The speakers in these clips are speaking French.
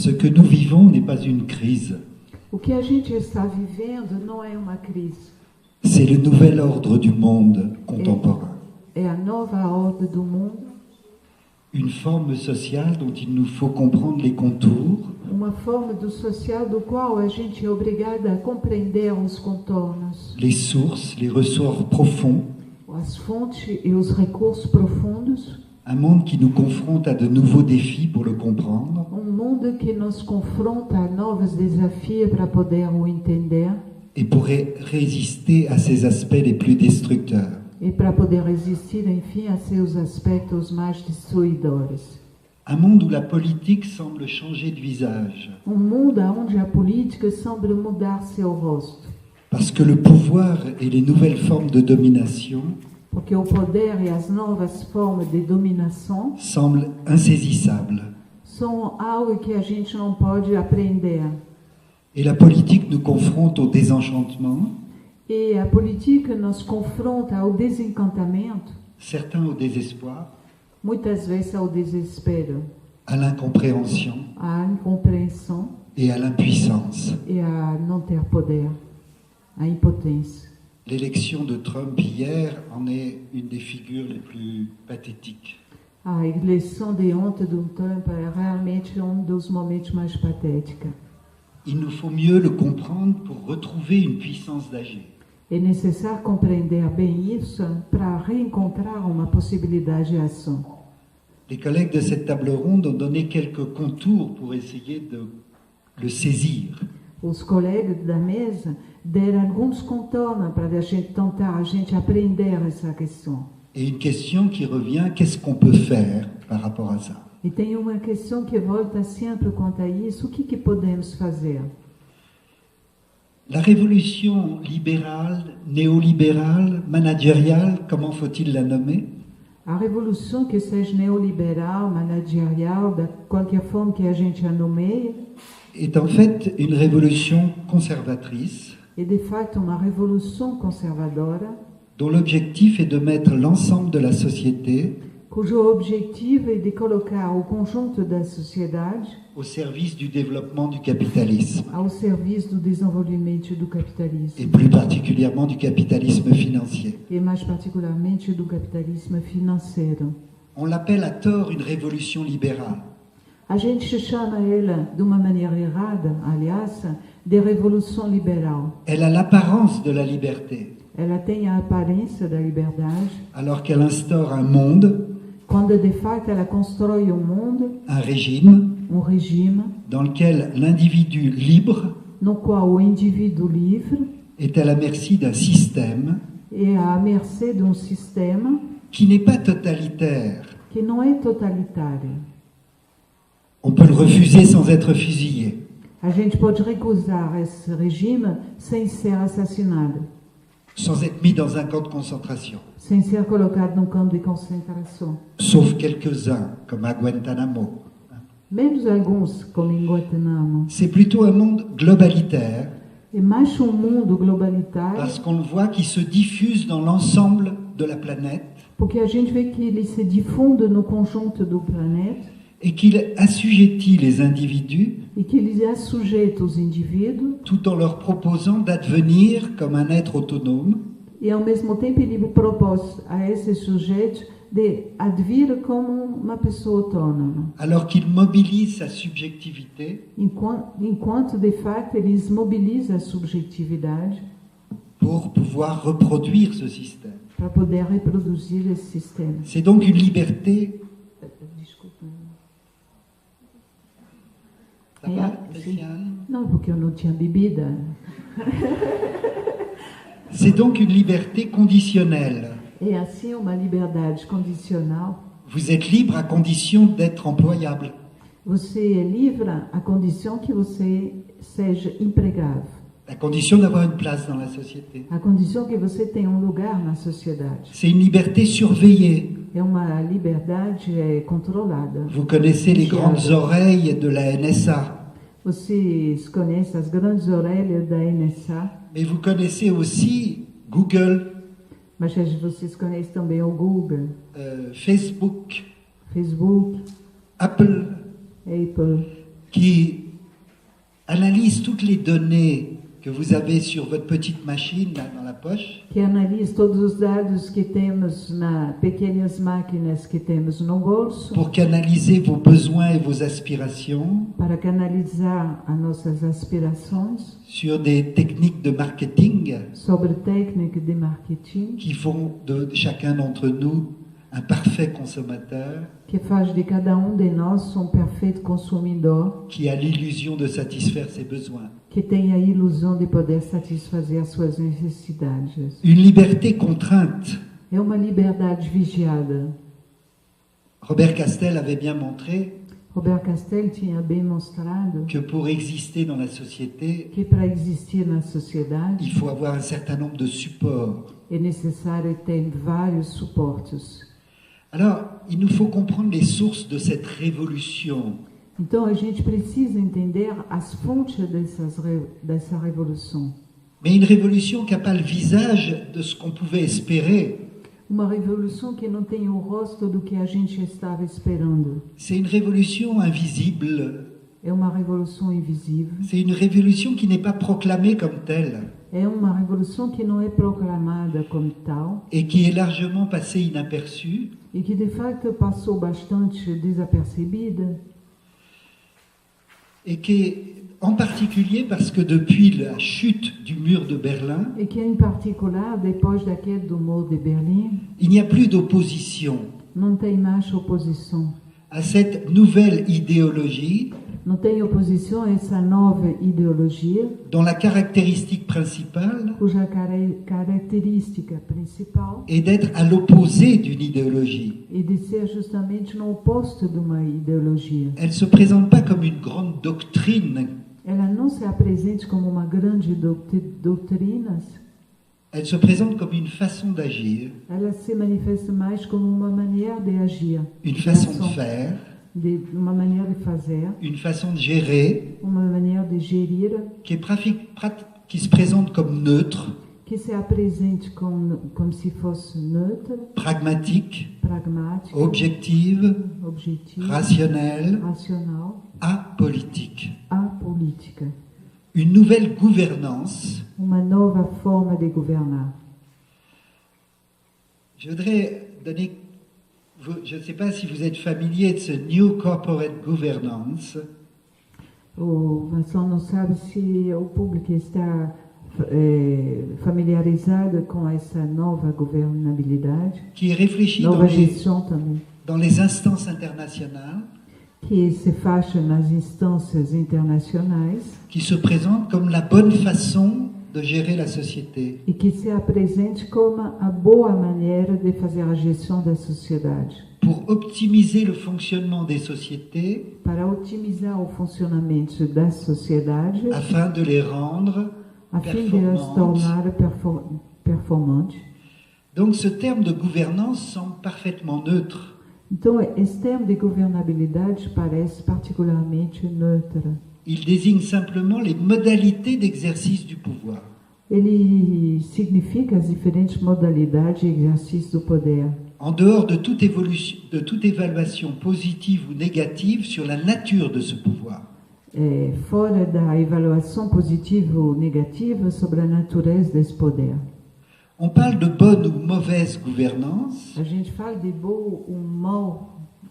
Ce que nous vivons n'est pas une crise. O que a gente está vivendo não é uma crise. C'est le nouvel ordre du monde contemporain. É a nova ordem do mundo, Une forme sociale dont il nous faut comprendre les contours, uma forma do social do qual a gente é obrigada a compreender os contornos, les sources, les ressorts profonds, as fontes e os recursos profundos, un monde qui nous confronte à de nouveaux défis pour le comprendre, mundo que nos confronta a novos desafios para poder o entender et pour résister à ses aspects les plus destructeurs. e para poder resistir, enfim, a seus aspectos mais destruidores. Un monde où la politique semble changer de visage, Mundo onde a política semble mudar seu rosto, parce que le pouvoir et les nouvelles formes de domination porque o poder e as novas formas de dominação semblent insaisissables. são algo que a gente não pode aprender. Et la politique nous confronte au désenchantement, E a política nos confronta ao desencantamento, certains au désespoir, muitas vezes ao desespero, à l'incompréhension à incompreensão et à l'impuissance. e a não ter poder, a impotência. L'élection de Trump hier en est une des figures les plus pathétiques. A eleição de ontem do Trump é realmente dos momentos mais patéticos. Il nous faut mieux le comprendre pour retrouver une puissance d'agir. É necessário compreender bem isso para reencontrar uma possibilidade de ação. Les collègues de cette table ronde ont donné quelques contours pour essayer de le saisir. Os colegas da mesa deram alguns contornos para a gente tentar aprender essa questão. Et une question qui revient, qu'est-ce qu'on peut faire par rapport à ça? E tem uma questão que volta sempre quanto a isso: o que podemos fazer? La révolution libérale, néolibérale, managériale, comment faut-il la nommer? A revolução, que seja neoliberal, managerial, de qualquer forma que a gente a nomeie, est en fait une révolution conservatrice é de fato uma revolução conservadora, dont l'objectif est de mettre l'ensemble de la société cujo objetivo é de colocar o conjunto da sociedade au service du développement du capitalisme, ao serviço do desenvolvimento do capitalismo, et plus particulièrement du capitalisme financier. e mais particularmente do capitalismo financeiro. On l'appelle à tort une révolution libérale. A gente chama ela, de uma maneira errada, aliás, de revolução liberal. Elle a l'apparence de la liberté, Ela tem a aparência da liberdade, alors qu'elle instaure un monde, quando de fato ela constrói mundo, un régime, regime, dans lequel l'individu libre no qual o indivíduo livre est à la merci d'un système é à mercê de sistema qui n'est pas totalitaire. que não é totalitário. On peut le refuser sans être fusillé. A gente pode recusar esse regime sem ser assassinado, Sans être mis dans un camp de concentration. sem ser colocado num campo de concentração. Sauf quelques-uns, comme à Guantanamo. Menos alguns, como em Guantanamo. C'est plutôt un monde globalitaire, É mais mundo globalitário, parce qu'on le voit qui se diffuse dans l'ensemble de la planète porque a gente vê que ele se difunde no conjunto do planeta et qu'il assujettit les individus e que ele assujeita os indivíduos tout en leur proposant d'advenir comme un être autonome, e ao mesmo tempo ele propôs a esses sujeitos de advir como uma pessoa autônoma, alors qu'il mobilise sa subjectivité enquanto de fato eles mobilizam a subjetividade pour pouvoir reproduire ce système. para poder reproduzir esse sistema. C'est donc une liberté. Desculpa. Ça va, Christiane? Não, porque eu não tinha bebida. C'est donc une liberté conditionnelle. É assim uma liberdade condicional. Vous êtes libre à condition d'être employable. Você é livre à condição que você seja empregado, À condition d'avoir une place dans la société. à condição que você tenha lugar na sociedade. C'est une liberté surveillée. É uma liberdade controlada. Vous connaissez les grandes oreilles de la NSA. Vocês conhecem as grandes orelhas da NSA, Mais vous connaissez aussi Google, mas vocês conhecem também o Google, Facebook, Facebook, Apple, Apple, qui analyse toutes les données que vous avez sur votre petite machine là, dans la poche, que analisa todos os dados que temos nas pequenas máquinas que temos no bolso, pour canaliser vos besoins et vos aspirations para canalizar as nossas aspirações sur des techniques de marketing sobre técnica de marketing, qui font de chacun d'entre nous un parfait consommateur que faz de cada de nós perfeito consumidor, qui a l'illusion de satisfaire ses besoins. que tem a ilusão de poder satisfazer as suas necessidades. Une liberté contrainte. É uma liberdade vigiada. Robert Castel avait bien montré Robert Castel tinha bem mostrado que pour exister dans la société, que para existir na sociedade il faut avoir un certain nombre de supports. é necessário ter vários suportes. Alors, il nous faut comprendre les sources de cette révolution. Então a gente precisa entender as fontes dessa revolução. Mais une révolution qui n'a pas le visage de ce qu'on pouvait espérer. Uma revolução que não tem o rosto do que a gente estava esperando. C'est une révolution invisible. É uma revolução invisível. C'est une révolution qui n'est pas proclamée comme telle. É uma revolução que não é proclamada como tal. Et qui est largement passée inaperçue. E que de fato passou bastante desapercebida. Et qui est en particulier parce que depuis la chute du mur de Berlin, E que em particular, depois da queda do muro de Berlim, il n'y a plus d'opposition não tem mais oposição. à cette nouvelle idéologie Não tem oposição a essa nova ideologia, dont la caractéristique principale cuja característica principal est d'être à l'opposé d'une idéologie. é de ser justamente no oposto de uma ideologia. Elle ne se présente pas comme une grande doctrine, Ela não se apresenta como uma grande doutrina, elle se présente comme une façon d'agir, ela se manifesta mais como uma maneira de agir, une façon de faire, uma maneira de fazer, une façon de gérer, uma maneira de gerir, qui se présente comme neutre, que se apresente como se fosse neutra, pragmatique, pragmática, objective, objetiva, rationnelle, racional, apolitique. apolítica. Une nouvelle gouvernance. Uma nova forma de governar. Je voudrais donner, je ne sais pas si vous êtes familier de ce New Corporate Governance. O Vincent não sabe se o público está familiarizado com essa nova governabilidade, Qui est réfléchi nova gestão também, dans les instances internationales, que se faz nas instâncias internacionais qui se présente comme la bonne façon de gérer la société. e que se apresente como a boa maneira de fazer a gestão da sociedade, Pour optimiser le fonctionnement des sociétés, para otimizar o funcionamento da sociedade, afin de les rendre a fim de as tornar performantes. Donc ce terme de gouvernance semble parfaitement neutre. Então, esse termo de governabilidade parece particularmente neutra. Il désigne simplement les modalités d'exercice du pouvoir. Ele significa as diferentes modalidades de exercício do poder, En dehors de toute évaluation positive ou négative sur la nature de ce pouvoir. Fora da avaliação positiva ou negativa sobre a natureza desse poder. On parle de bonne ou mauvaise gouvernance A gente fala de boa ou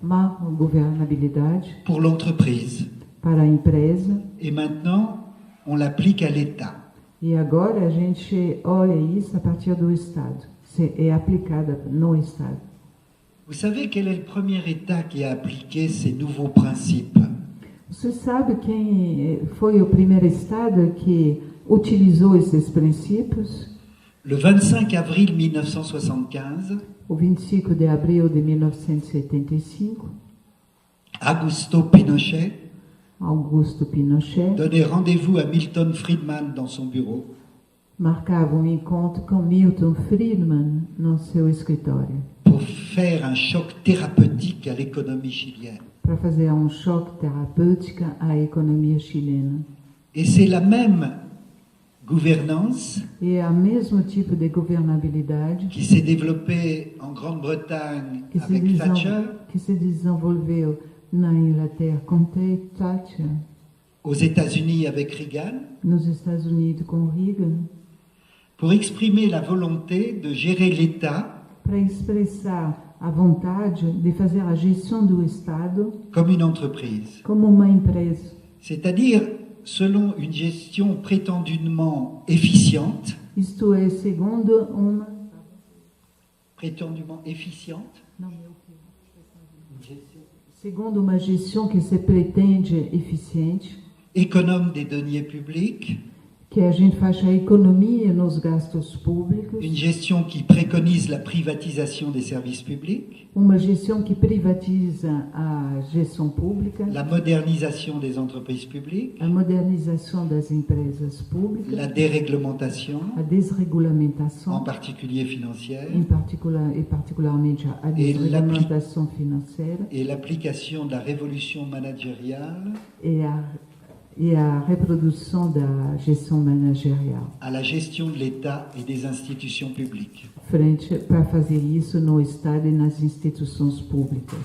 má governabilidade pour l'entreprise. para a empresa, Et maintenant, on l'applique à l'État. e agora a gente olha isso a partir do Estado. É aplicada no Estado. Vous savez quel est le premier État qui a appliqué ces nouveaux principes? Você sabe quem foi o primeiro Estado que utilizou esses princípios? Le 25 avril 1975, O 25 de abril de 1975, Augusto Pinochet Augusto Pinochet donnait rendez-vous à Milton Friedman dans son bureau marcava encontro com Milton Friedman no seu escritório pour faire un choc thérapeutique à l'économie chilienne. para fazer choque terapêutico à economia chilena. Et c'est la même gouvernance E é o mesmo tipo de governabilidade qui s'est développée en Grande-Bretagne avec Thatcher, que se desenvolveu na Inglaterra com Thatcher, aux États-Unis avec Reagan, nos Estados Unidos com Reagan, pour exprimer la volonté de gérer l'État para expressar a vontade de fazer a gestão do Estado comme une entreprise, como uma empresa, c'est-à-dire selon une gestion prétendument efficiente, isto é, segundo uma... prétendument efficiente, Não, segundo uma gestão que se pretende eficiente, économe des deniers publics, que a gente faça economia nos gastos públicos, une gestion qui préconise la privatisation des services publics, uma gestão que privatiza a gestão pública, la modernisation des entreprises publiques, a modernização das empresas públicas, la déréglementation, a desregulamentação, en particulier financière, particularmente a desregulamentação financeira et l'application de la révolution managériale e a reprodução da gestão managerial, à la gestion de l'État et des institutions publiques. frente para fazer isso no Estado e nas instituições públicas.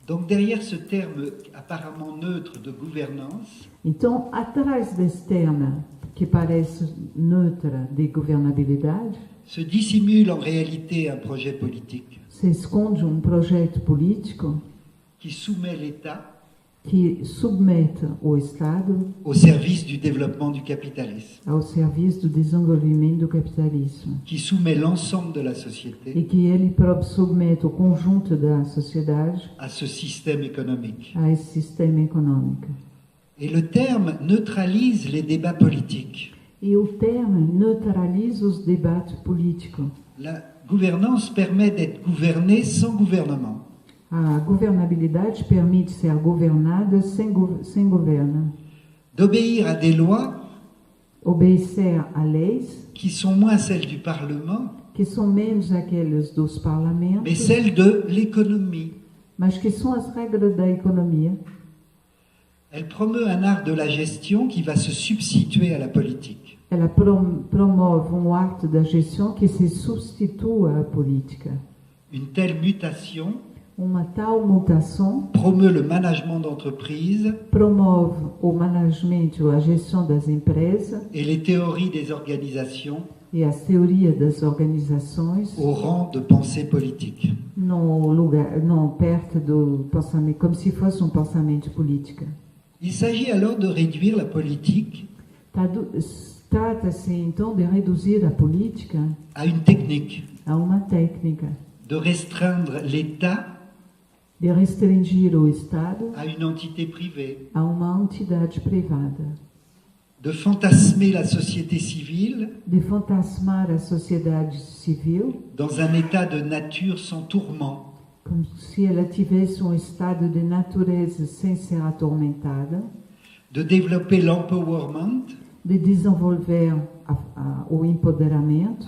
Donc derrière ce terme apparemment neutre de gouvernance, Então, atrás desse termo que parece neutra de governabilidade, se dissimule en réalité un projet politique se esconde projeto político qui soumet l'État que submete o Estado au service du développement du capitalisme, ao serviço do desenvolvimento do capitalismo, qui soumet l'ensemble de la société e que ele próprio submete o conjunto da sociedade à ce système économique. a esse sistema econômico. Et le terme neutralise les débats politiques. E o termo neutraliza os debates políticos. La gouvernance permet d'être gouverné sans gouvernement, A governabilidade permite ser governada sem governo, d'obéir à des lois obedecer a leis qui sont moins celles du Parlement, que são menos aquelas dos mais parlamentos, celles de l'économie. mas que são as regras da economia. Elle promeut un art de la gestion qui va se substituer à la politique. Ela promove arte da gestão que se substitua à política. Une telle mutation Uma tal mutação promeut le management d'entreprise promove o management, a gestão das empresas et les théories des organisations e as teorias das organizações au rang de pensée politique. não perto do pensamento, como se fosse pensamento político. Il s'agit alors de réduire la politique Trata-se então de reduzir a política à une technique, a uma técnica, de restreindre l'État de restringir o Estado à une entité privée, a uma entidade privada, de fantasmer la société civile de fantasmar a sociedade civil dans un état de nature sans tourment, como se ela tivesse estado de natureza sem ser atormentada, de développer l'empowerment, de desenvolver o empoderamento,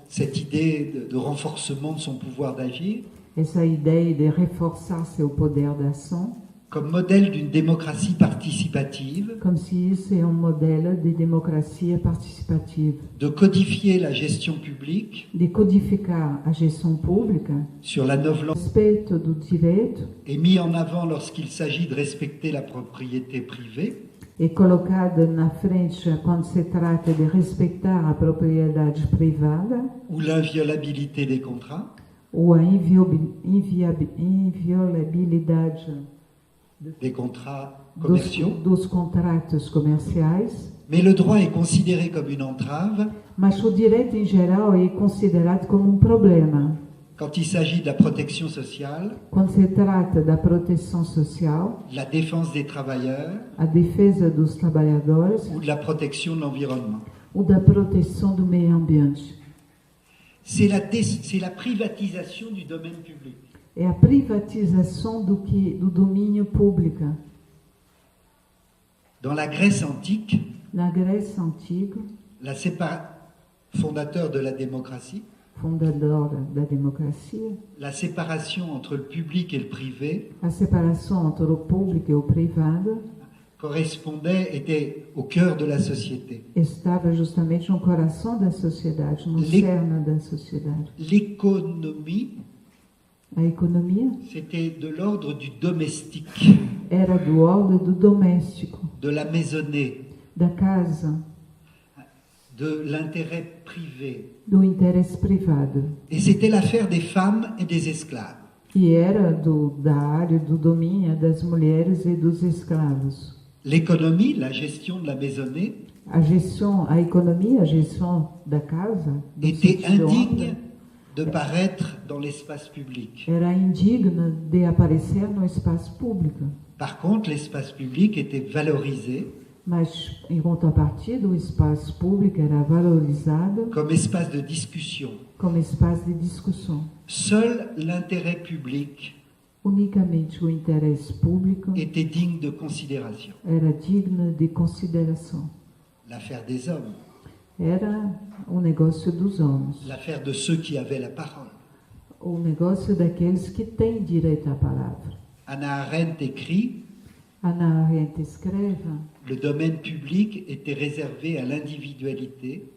cette idée de renforcement de son pouvoir d'agir, essa ideia de reforçar seu poder de ação, comme modèle d'une démocratie participative, como se isso é modelo de democracia participativa, de codifier la gestion publique de codificar a gestão pública, sur la novlangue respeito do direito et mis en avant lorsqu'il s'agit de respecter la propriété privée, e colocada na frente quando se trata de respeitar a propriedade privada ou l'inviolabilité des contrats, ou a inviolabilidade des contrats commerciaux. dos contratos comerciais, Mais le droit est considéré comme une entrave mas o direito em geral é considerado como problema quand il s'agit de la protection sociale, quando se trata da proteção social, de la défense des travailleurs a defesa dos trabalhadores ou de la protection de l'environnement. ou da proteção do meio ambiente. C'est la privatisation du domaine public. É a privatização do domínio público. Dans la Grèce antique, Na Grécia Antiga, fondateur de la démocratie, fundadora da democracia, la séparation entre le public et le privé a separação entre o público e o privado était au cœur de la société. estava justamente no coração da sociedade, no cerne da sociedade. L'économie A economia c'était de l'ordre du domestique, era do ordem do doméstico, de la maisonnée, da casa, de l'intérêt privé. do interesse privado. Et c'était l'affaire des femmes et des esclaves. E era da área do domínio das mulheres e dos escravos. L'économie, la gestion de la maisonnée, A economia, a gestão da casa, do était sítio de indigne onda, de paraître dans l'espace public. era indigna de aparecer no espaço público. Par contre, l'espace public était valorisé Mas, em contrapartida, o espaço público era valorizado comme espace de discussion. como espaço de discussão. Seul l'intérêt public Unicamente o interesse público était digne de considération. era digno de consideração. L'affaire des hommes, Era o negócio dos homens, l'affaire de ceux qui avaient la parole. o negócio daqueles que têm direito à palavra. Hannah Arendt écrit: Hannah Arendt escreve: le domaine public était réservé à l'individualité,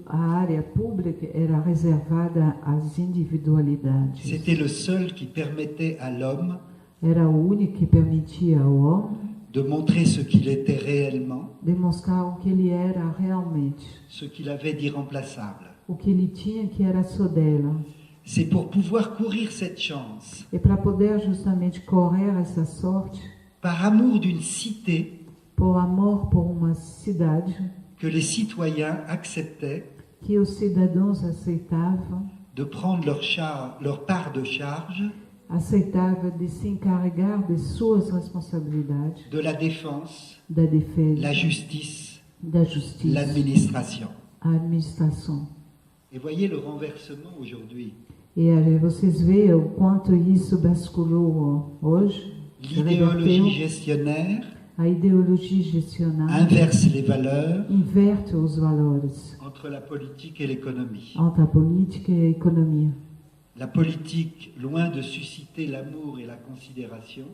a área pública era reservada às individualidades. c'était le seul qui permettait à l'homme Era o único que permitia ao homem de montrer ce qu'il était réellement, demonstrar o que ele era realmente, ce qu'il avait d'irremplaçable. o que ele tinha que era só dela. C'est pour pouvoir courir cette chance, E para poder justamente correr essa sorte, par amour d'une cité, por amor por uma cidade, que les citoyens acceptaient que os cidadãos aceitavam leur part de charge de se encarregar de suas responsabilidades, de la défense, da defesa, la justice, da justiça, l'administration. a administração. Et voyez le renversement aujourd'hui. E aí vocês veem o quanto isso basculou hoje. L'idéologie gestionnaire A ideologia gestionária inverse les valeurs inverte os valores entre la politique et l'économie. entre a política e a economia. La politique, loin de susciter l'amour et la considération,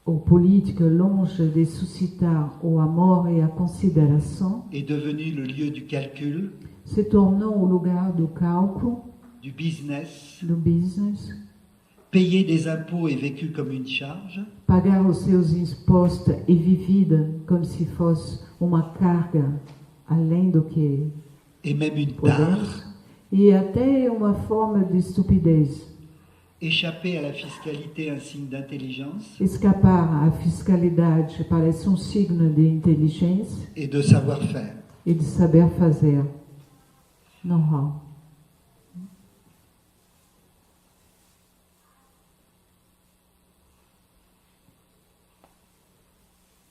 O político, longe de suscitar o amor e a consideração, est devenue le lieu du calcul, se tornou o lugar do cálculo, du business, do business. payer des impôts est vécu comme une charge, Pagar os seus impostos é vivida como se fosse uma carga além do que et même une tare. podemos, e até uma forma de estupidez. Échapper à la fiscalité un signe d'intelligence Escapar à fiscalidade parece um signo de inteligência et de savoir-faire. e de saber fazer. Know-how.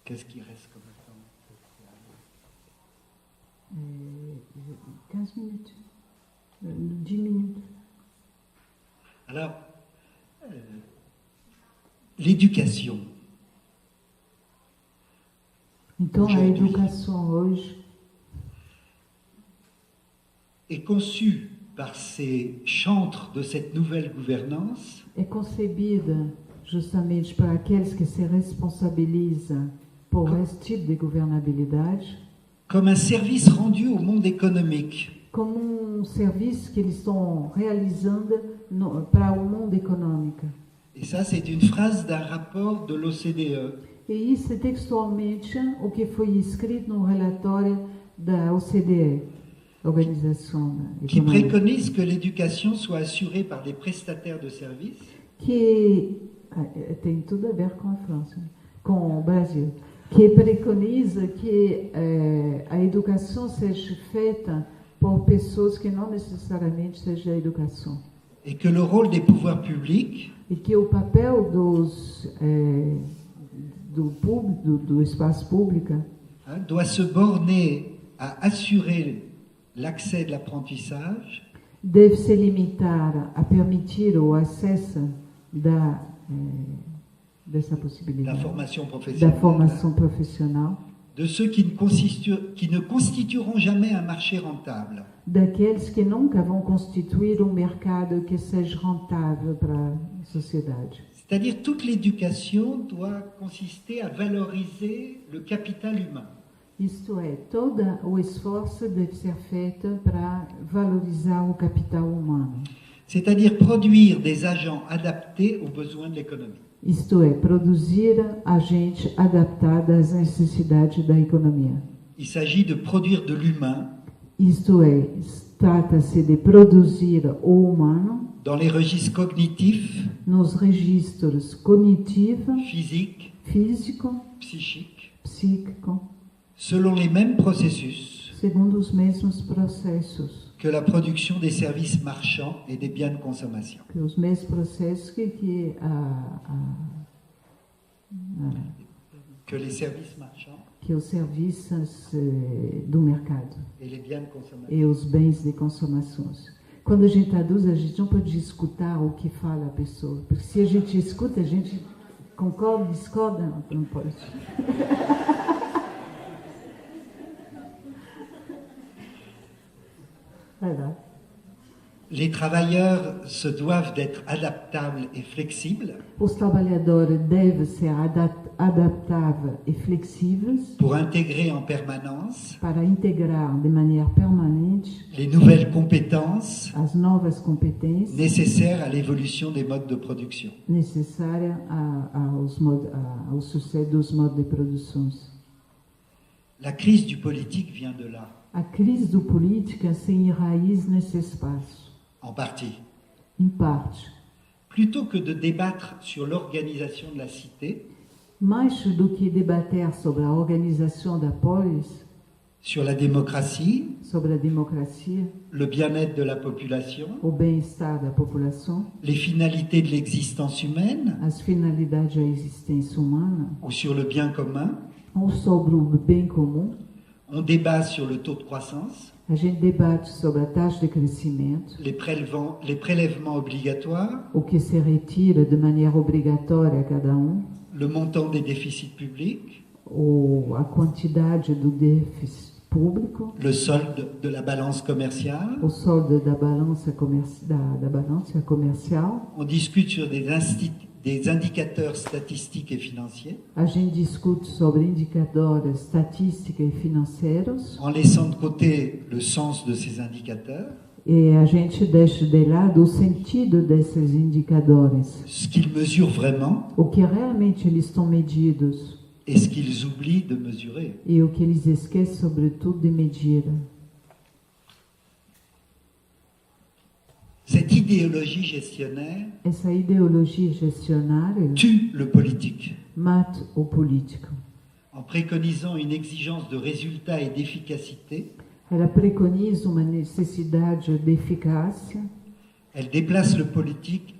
Qu'est-ce qui reste comme temps? 15 minutes. 10 minutes. Alors, l'éducation. Então, a Aujourd'hui. educação hoje Est conçue par ces chantres de cette nouvelle gouvernance é concebida justamente para aqueles que se responsabilizam por esse tipo de governabilidade, comme un service rendu au monde économique. como um serviço que eles estão realizando para o mundo econômico. Et ça, c'est une phrase d'un rapport de l'OCDE E isso é textualmente o que foi escrito no relatório da OCDE, Organização qui Econômica, préconise que l'éducation soit assurée par des prestataires de services que tem tudo a ver com a França, com o Brasil, que preconiza que a educação seja feita por pessoas que não necessariamente seja a educação. et que le rôle des pouvoirs publics E que o papel do espaço público doit se borner à assurer l'accès de l'apprentissage deve se limitar a permitir o acesso dessa la possibilidade formation da professionnelle formação profissional de ceux qui ne constitueront jamais un marché rentable. daqueles que nunca vão constituir um mercado que seja rentável para a sociedade. C'est-à-dire toute l'éducation doit consister à valoriser le capital humain. Isto é, todo o esforço deve ser feito para valorizar o capital humano. c'est-à-dire produire des agents adaptés aux besoins de l'économie. Isto é, produzir agente adaptado às necessidades da economia. Il s'agit de produire de l'humain Isto é, trata-se de produzir o humano dans les registres cognitifs, nos registros cognitivo, physiques, físico, psychiques, psíquico, selon les mêmes processus segundo os mesmos processos, que la production des services marchands et des biens de consommation. que os mesmos processos Que les services marchands que os serviços do mercado et les biens de consommation. e os bens de consumação. Quando a gente traduz, a gente não pode escutar o que fala a pessoa, porque se a gente escuta, a gente concorda, discorda, não pode. Voilà. Les travailleurs se doivent d'être adaptables et flexibles Os trabalhadores devem ser adaptáveis e flexíveis pour intégrer en permanence para integrar de maneira permanente les nouvelles compétences as novas competências nécessaires à l'évolution des modes de production. necessárias ao sucesso dos modos de produção. La crise du politique vient de là, A crise do política se enraiz nesse espaço, en partie. em parte. Plutôt que de débattre sur l'organisation de la cité, Mais do que debater sobre a organização da polis, sur la démocratie, sobre a democracia, le bien-être de la population, o bem-estar da população, les finalités de l'existence humaine as finalidades da existência humana, ou sur le bien commun, ou sobre o bem comum, on débat sur le taux de croissance, a gente debate sobre a taxa de crescimento, les prélèvements obligatoires, o que se retira de maneira obrigatória a cada le montant des déficits publics, ou a quantidade do déficit público, le solde de la balance commerciale. o soldo da balança comercial. On discute sur des indicateurs statistiques et financiers, A gente discute sobre indicadores estatísticos e financeiros en laissant de côté le sens de ces indicateurs, e a gente deixa de lado o sentido desses indicadores, ce qu'ils mesurent vraiment o que realmente eles estão medidos et ce qu'ils oublient de mesurer. e o que eles esquecem sobretudo de medir. Cette idéologie gestionnaire Essa ideologia gestionária tue le politique mata o político. en préconisant une exigence de résultat et d'efficacité. Ela preconiza uma necessidade de eficácia, Elle déplace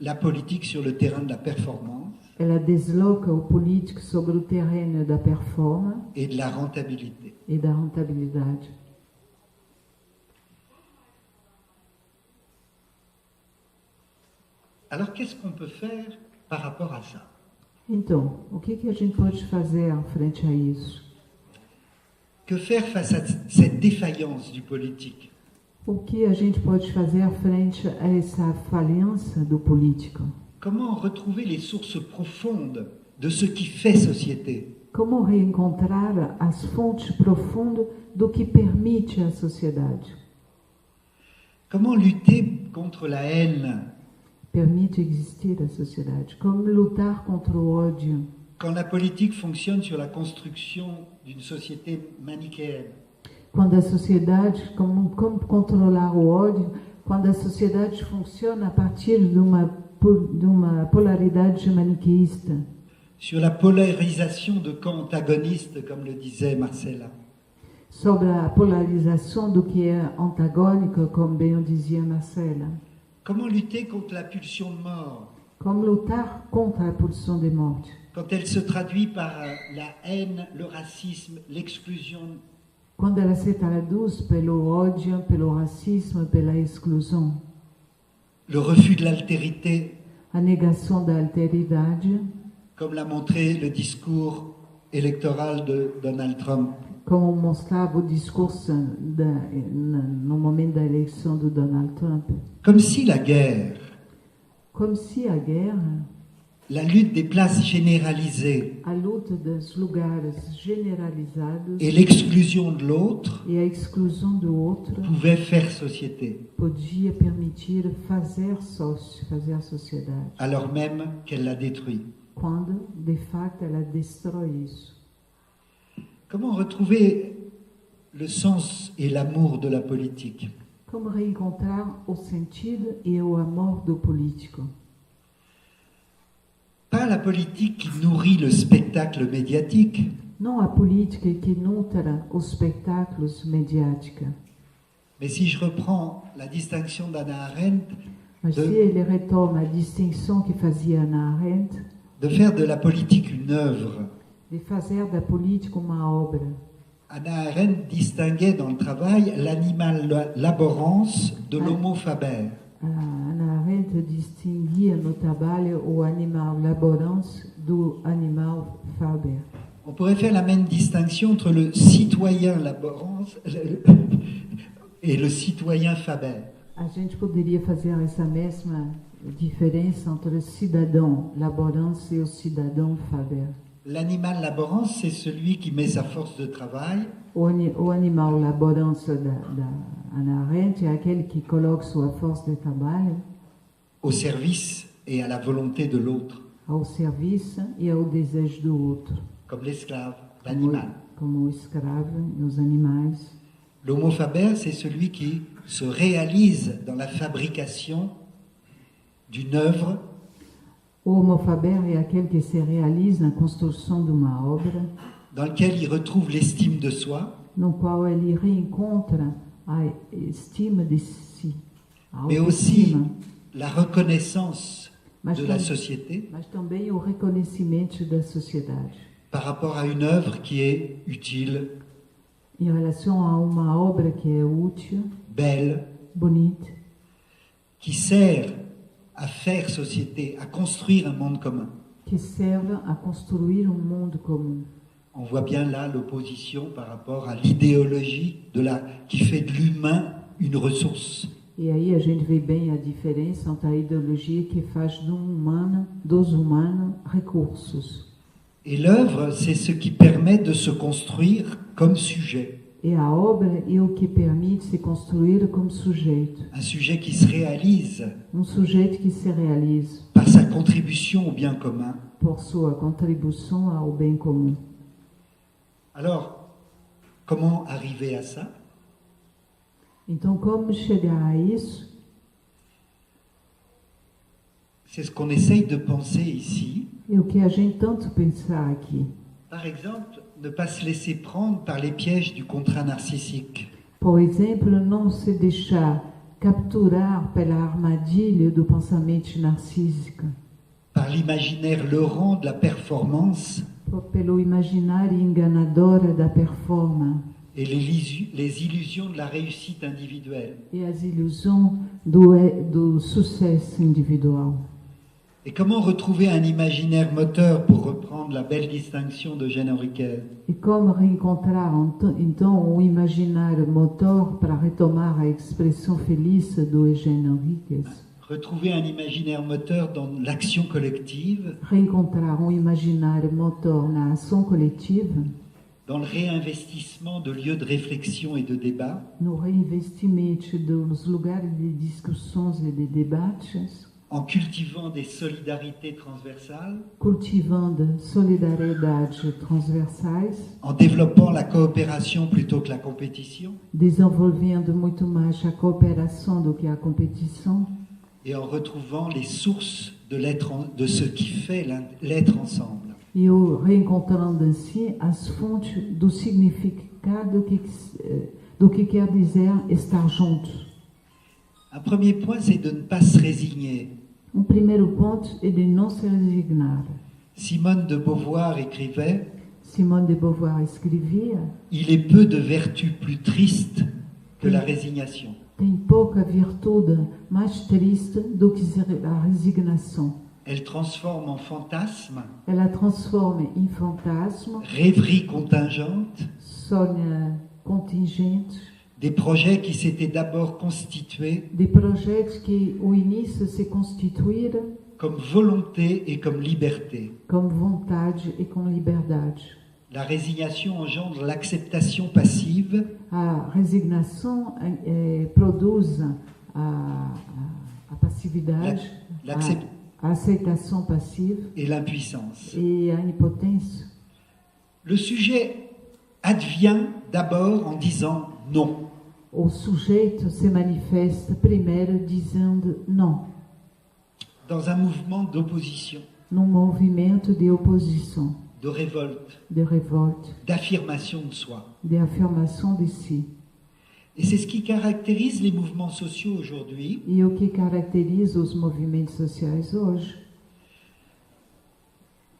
la politique sur le terrain de la performance ela desloca o político sobre o terreno da performance et de la rentabilité. e da rentabilidade. Alors qu'est-ce qu'on peut faire par rapport à ça? Então, o que a gente pode fazer frente a isso? Que faire face à cette défaillance du politique? O que a gente pode fazer frente a essa falhança do político? Comment retrouver les sources profondes de ce qui fait société? Como reencontrar as fontes profundas do que permite a sociedade? Comment lutter contre la haine Permite existir a sociedade? Como lutar contra o ódio? quand la politique fonctionne sur la construction d'une société manichéenne? Quando a sociedade, como controlar o ódio? Quando a sociedade funciona a partir de uma polaridade maniqueísta. Sur la polarisation de camps antagonistes, comme le disait Marcella. Sobre a polarização do que é antagônico, como bem dizia Marcela. Comment lutter contre la pulsion de mort Como lutar contra a pulsão de morte? quand elle se traduit par la haine, le racisme, l'exclusion? Quando ela se traduz pelo ódio, pelo racismo, pela exclusão, Le refus de l'altérité, a negação da alteridade, comme l'a montré le discours électoral de Donald Trump. como mostrava o discurso no momento da eleição do Donald Trump. Comme si la guerre Como se a guerra la lutte des places généralisées a luta dos lugares generalizados et l'exclusion de l'autre e a exclusão do outro pouvaient faire société, podia permitir fazer sócio, fazer sociedade, alors même qu'elle l'a détruit. quando de fato ela destrói isso. Comment retrouver le sens et l'amour de la politique? Como reencontrar o sentido e o amor do político? Pas la politique qui nourrit le spectacle médiatique, Não a política que nutra os espetáculos mediática, mais si je reprends la distinction d'Hannah Arendt, mas se ele retoma a distinção que fazia Hannah Arendt, de faire de la politique une œuvre. de fazer da política uma obra. Hannah Arendt distinguait dans le travail l'animal laborance de l'homo faber. A Hannah Arendt distinguia no trabalho o animal laborance do animal Faber. On pourrait faire la même distinction entre le citoyen laborance et le citoyen faber. A gente poderia fazer essa mesma diferença entre o cidadão laborance e o cidadão Faber. L'animal laborance, c'est celui qui met sa force de travail O animal laborance da Hannah Arendt é aquele que coloca sua força de trabalho au service et à la volonté de l'autre, ao serviço e ao desejo do outro, comme l'esclave, como, l'animal. como o escravo e os animais. L'homo faber, c'est celui qui se réalise dans la fabrication d'une œuvre O Homo Faber é aquele que se realiza na construção de uma obra, dans lequel il retrouve l'estime de soi, no qual ele reencontra a estima de si, a mais aussi autoestima, la reconnaissance mas, de la société mas também o reconhecimento da sociedade, par rapport à une œuvre qui est utile, em relação a uma obra que é útil, belle, bonita, qui sert à faire société, à construire un monde commun. que serve a construir um mundo comum. On voit bien là l'opposition par rapport à l'idéologie qui fait de l'humain une ressource. E aí a gente vê bem a diferença entre a ideologia que faz dos humanos recursos. Et l'œuvre, c'est ce qui permet de se construire comme sujet. E a obra é o que permite se construir como sujeito. Un sujet qui se réalise Sujeito que se realiza par sa contribution au bien commun. por sua contribuição ao bem comum. Alors, comment arriver à ça? Então, como chegar a isso? C'est ce qu'on essaye de penser ici. É o que a gente tanto pensar aqui. Par exemple, ne pas se laisser prendre par les pièges du contrat narcissique. Por exemplo, não se deixar capturar pela armadilha do pensamento narcísico, Par l'imaginaire leurrant de la performance pelo imaginário enganador da performance et les illusions de la réussite individuelle. e as ilusões do sucesso individual. Et comment retrouver un imaginaire moteur, pour reprendre la belle distinction d'Eugène Henriquez? E como reencontrar então um imaginário motor para retomar a expressão feliz do Eugène Henriquez? Retrouver un imaginaire moteur dans l'action collective, Reencontrar um imaginário motor na ação coletiva, dans le réinvestissement de lieux de réflexion et de débat, no reinvestimento dos lugares de discussões e de debates, en cultivant des solidarités transversales, cultivando solidariedade transversais, en développant la coopération plutôt que la compétition, desenvolvendo muito mais a cooperação do que a competição, et en retrouvant les sources de ce qui fait l'être ensemble. e reencontrando assim as fontes do significado do que quer dizer estar juntos. Un premier point, c'est de ne pas se résigner. Um primeiro ponto é de não se resignar. Simone de Beauvoir écrivait Simone de Beauvoir escrevia: « Il est peu de vertus plus tristes que la résignation. tem pouca virtude mais triste do que a resignação. Elle transforme en fantasme, Ela transforma em fantasma, rêverie contingente, sonha contingentes, des projets qui s'étaient d'abord constitués de projetos que ao início se constituíram comme volonté et comme liberté. como vontade e com liberdade. La résignation engendre l'acceptation passive A resignação produz a passividade, l'accept- a aceitação passiva et l'impuissance. e a impotência. Le sujet advient d'abord en disant non. O sujeito se manifesta primeiro dizendo não, Dans un mouvement d'opposition, num movimento de oposição, de révolte, de revolta, d'affirmation de soi. de afirmação de si. Et c'est ce qui caractérise les mouvements sociaux aujourd'hui, E o que caracteriza os movimentos sociais hoje,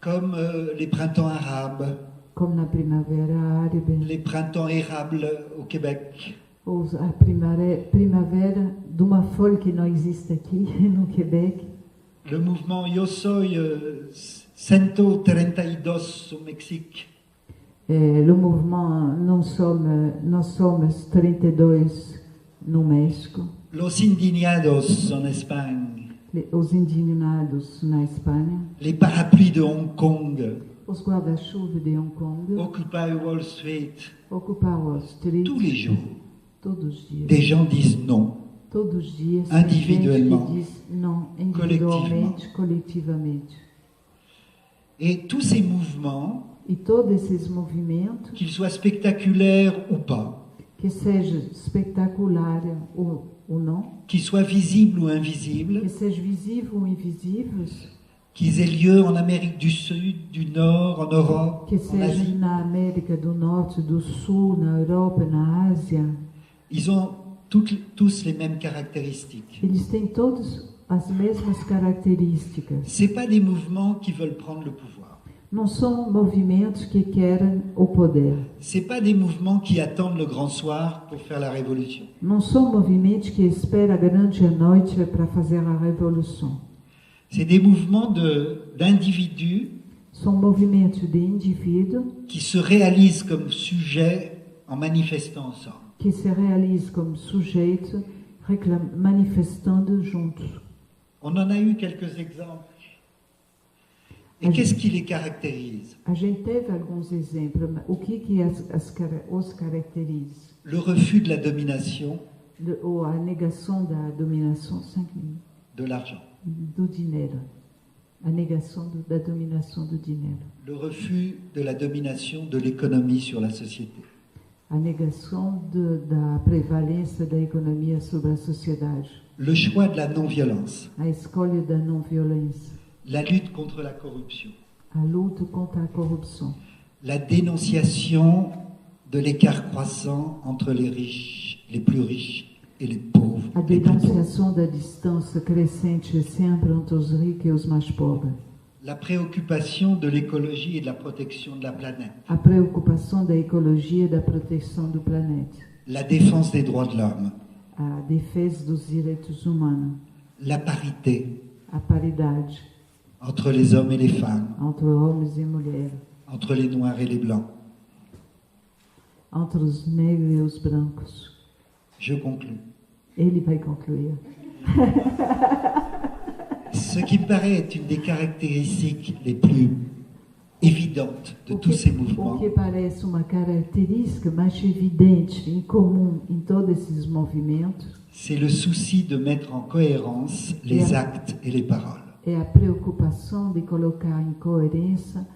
comme les printemps arabes, como na Primavera Árabe, les printemps érables au Québec, a primavera de uma folha que não existe aqui no Quebec, le mouvement Yo Soy 132 au Mexique, o movimento Nós Somos 32 no México, Los Indignados en Espagne, os indignados na Espanha, les parapluies de Hong Kong, os guarda-chuva de Hong Kong, Occupy Wall Street, ocupar Wall Street, tous les jours, todos os dias. des gens disent non. Todos os dias, Individuellement. tem gente que diz não, individualmente, coletivamente. Et tous ces mouvements, E todos esses movimentos, qu'ils soient spectaculaires ou pas, que seja espetacular ou não, qu'ils soient visibles ou que invisibles, seja visível ou invisíveis, qu'ils aient lieu en Amérique du Sud, du Nord, en Europe, que en seja Asie, na América do Norte, do Sul, na Europa, na Ásia, ils ont tous les mêmes caractéristiques. eles têm todos as mesmas características. C'est pas des mouvements qui veulent prendre le pouvoir. Não são movimentos que querem o poder. C'est pas des mouvements qui attendent le grand soir pour faire la révolution. Não são movimentos que esperam a grande noite para fazer a revolução. C'est des mouvements d'individus São movimentos de indivíduo qui se réalisent comme sujets en manifestant ensemble. que se realizam como sujeito, manifestando juntos. On en a eu quelques exemples. Et qu'est-ce qui les caractérise? A gente teve alguns exemplos. Mas o que os caracteriza? Le refus de la domination Ou a negação da dominação, 5 minutos, de l'argent. do dinheiro. A negação da dominação do dinheiro. Le refus de la domination de l'économie sur la société. A negação da prevalência da economia sobre a sociedade. Le choix de la non-violence. A escolha da não violência. La lutte contre la corruption. A luta contra a corrupção. La dénonciation de l'écart croissant entre les riches, les plus riches et les pauvres. A les plus pauvres. denunciação da distância crescente sempre entre os ricos e os mais pobres. La préoccupation de l'écologie et de la protection de la planète. A preocupação da ecologia e da proteção do planeta. La défense des droits de l'homme. A defesa dos direitos humanos. La parité A paridade entre les hommes et les femmes, entre homens e mulheres. entre les noirs et les blancs. Entre os negros e os brancos. Je conclus. Ele vai concluir. Ce qui me paraît être une des caractéristiques les plus évidentes de O tous ces que mouvements, parece uma característica mais evidente, em comum em todos esses movimentos, c'est le souci de mettre en cohérence les actes et les paroles. é a preocupação de colocar em coerência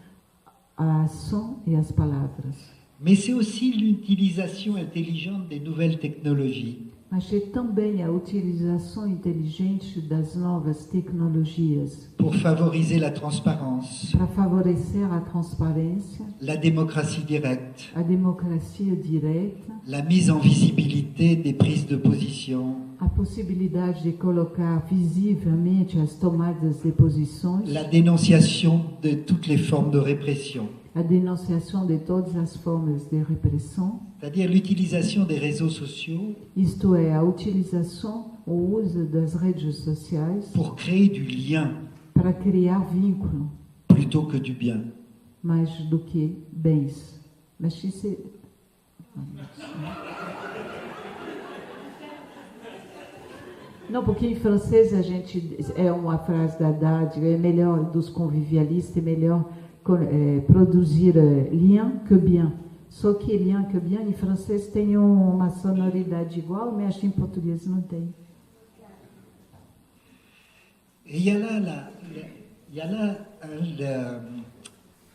a ação e as palavras. Mais c'est aussi l'utilisation intelligente des nouvelles technologies Mas é também a utilização inteligente das novas tecnologias pour favoriser la transparence, para favorecer a transparência, la démocratie directe, a democracia direta, la mise en visibilité des prises de position, a possibilidade de colocar visivelmente as tomadas de posições, la dénonciation de toutes les formes de répression, a denunciação de todas as formas de repressão, c'est-à-dire l'utilisation des réseaux sociaux isto é, a utilização, o uso das redes sociais pour créer du lien para criar vínculo, plutôt que du bien. mais do que bens. Mas isso é... Não, porque em francês a gente é uma frase da Haddad, é melhor dos convivialistas, é melhor produzir lien que bien. Só que lien que bien em francês tem uma sonoridade igual, mas acho que em português não tem. Et il y a là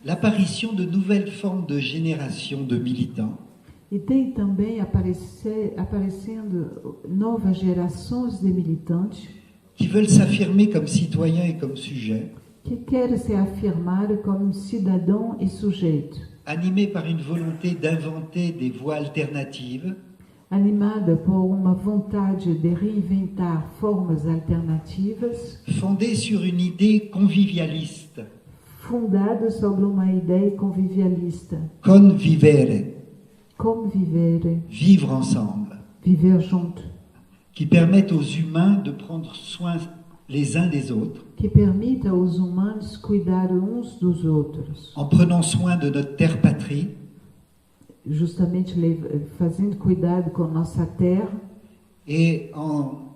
l'apparition de nouvelles formes de génération de militants E tem também aparecendo novas gerações de militantes qui veulent s'affirmer comme citoyens et comme sujets, que querem se afirmar como cidadão e sujeito, animés par une volonté d'inventer des voies alternatives, animada por uma vontade de reinventar formas alternativas, fondées sur une idée convivialiste, fundada sobre uma ideia convivialista, convivere, conviver, vivre ensemble, viver junto, qui permettent aux humains de prendre soin les uns des autres, que permita aos humanos cuidar uns dos outros, en prenant soin de notre terre patrie, justamente fazendo cuidado com nossa terra et en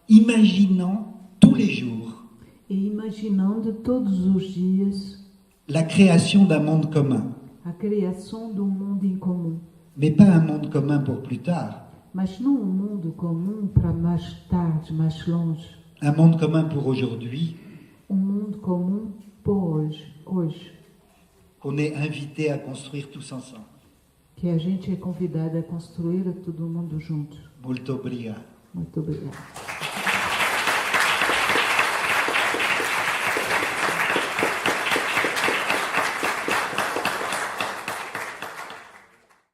imaginant tous les jours e imaginando todos os dias la création d'un monde commun, a criação de um mundo em comum. mais pas un monde commun pour plus tard, Mas não um mundo comum para mais tarde, mais longe. un monde commun pour aujourd'hui, Um mundo comum por hoje, qu'on est invité à construire tous ensemble. que a gente é convidado a construir todo mundo junto. Molto obrigado. Muito obrigada.